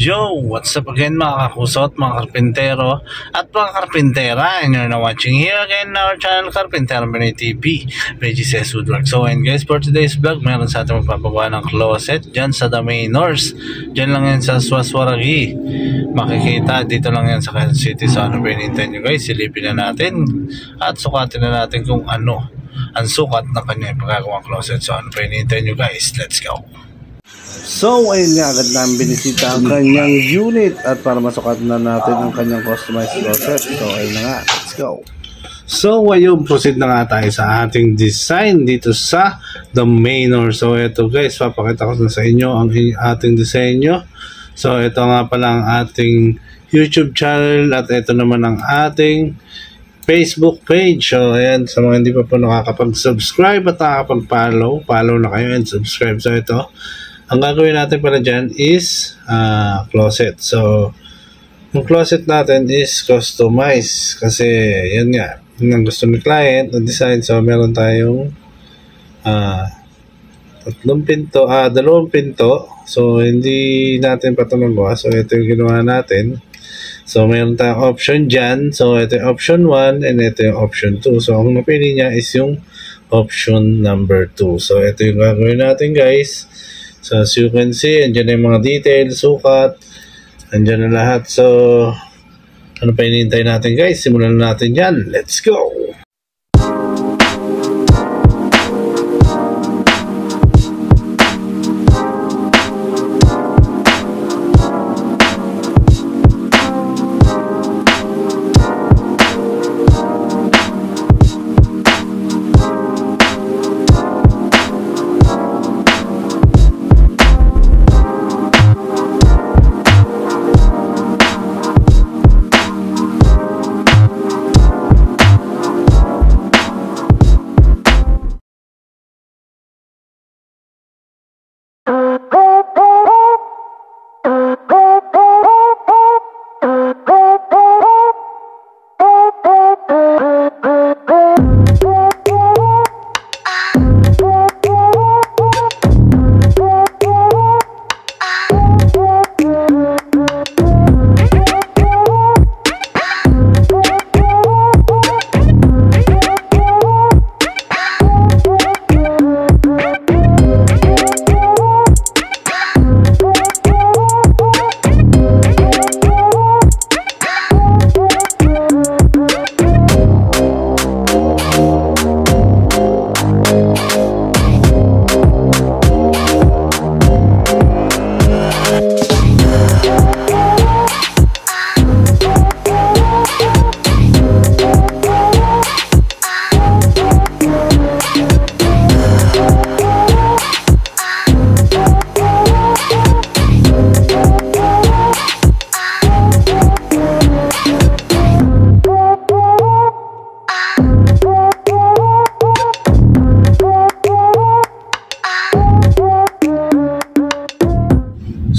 Yo! What's up again mga kakusot, mga karpintero at mga karpintera, and you're now watching here again in our channel Karpintero Pinoy TV, PGCS Woodworks. So and guys, for today's vlog, meron sa ating magpapagawa ng closet dyan sa The Manors. Dyan lang yan sa Swaswaragi. Makikita, dito lang yan sa Quezon City. So ano ba hinihintay nyo guys, silipin na natin at sukatin na natin kung ano ang sukat ng kanyang ipagagawang closet. So ano ba hinihintay nyo guys, let's go! So ayun nga, agad namin binisita ang kanyang unit at para masukat na natin ang kanyang customized closet. So ayun na nga, let's go. So ayun, proceed na nga tayo sa ating design dito sa The Manor. So ito guys, papakita ko na sa inyo ang ating disenyo. So ito nga pala ang ating YouTube channel at ito naman ang ating Facebook page. So ayan, sa mga hindi pa po nakakapag-subscribe at nakakapag-follow, follow na kayo and subscribe. So ito, ang gagawin natin pala dyan is closet. So, yung closet natin is customized. Kasi, yan nga, yun ang gusto ni client na design. So, meron tayong dalawang pinto. So, hindi natin pa ito magawa. So, ito yung ginawa natin. So, meron tayong option dyan. So, ito yung option 1 and ito yung option 2. So, ang napili niya is yung option number 2. So, ito yung gagawin natin guys. So as you can see, andyan na yung mga details, sukat, andyan na lahat. So, ano pa hinihintay natin guys? Simulan na natin yan. Let's go!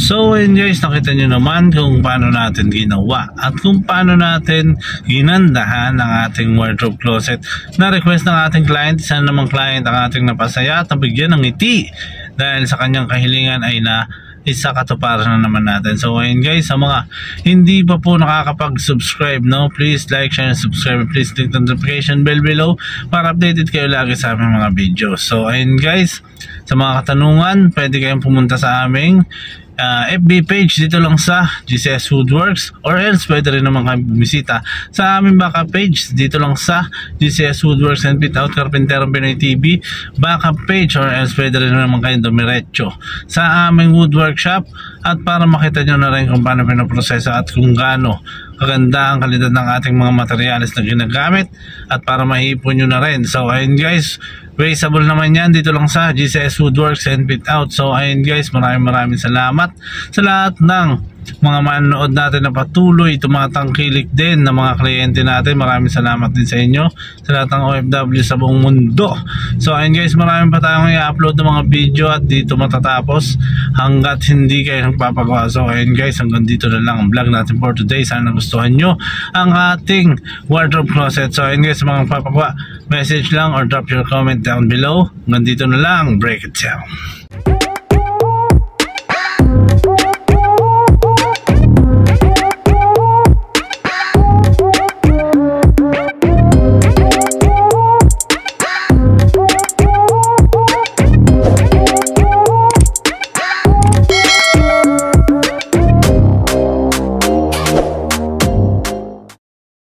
So ayun guys, nakita nyo naman kung paano natin ginawa at kung paano natin ginandahan ang ating wardrobe closet na request ng ating client. Isa namang client ang ating napasaya at nabigyan ng ngiti dahil sa kanyang kahilingan ay na isa katuparan na naman natin. So ayun guys, sa mga hindi pa po nakakapag-subscribe, no, please like, share, and subscribe. Please click the notification bell below para updated kayo lagi sa aming mga videos. So ayun guys, sa mga katanungan, pwede kayong pumunta sa aming FB page dito lang sa GCS Woodworks, or else pwede rin naman kayo bumisita sa aming backup page dito lang sa GCS Woodworks and Fit Out Karpintero Pinoy TV backup page, or else pwede rin naman kayo dumiretso sa aming woodwork shop at para makita nyo na rin kung paano pinaproseso at kung gaano kaganda ang kalidad ng ating mga materyales na ginagamit at para maipon nyo na rin. So ayun guys, traceable naman yan dito lang sa GCS Woodworks and Fit Out. So ayun guys, maraming salamat sa lahat ng mga manonood natin na patuloy tumatangkilik din ng mga kliyente natin. Maraming salamat din sa inyo, sa lahat ng OFW sa buong mundo. So ayun guys, marami pa tayong i-upload ng mga video at dito matatapos hanggat hindi kayo nagpapagawa. So ayun guys, hanggang dito na lang ang vlog natin for today. Sana nagustuhan nyo ang ating wardrobe closet. So ayun guys, mga papagawa, message lang or drop your comment down below. Hanggang dito na lang, break it down.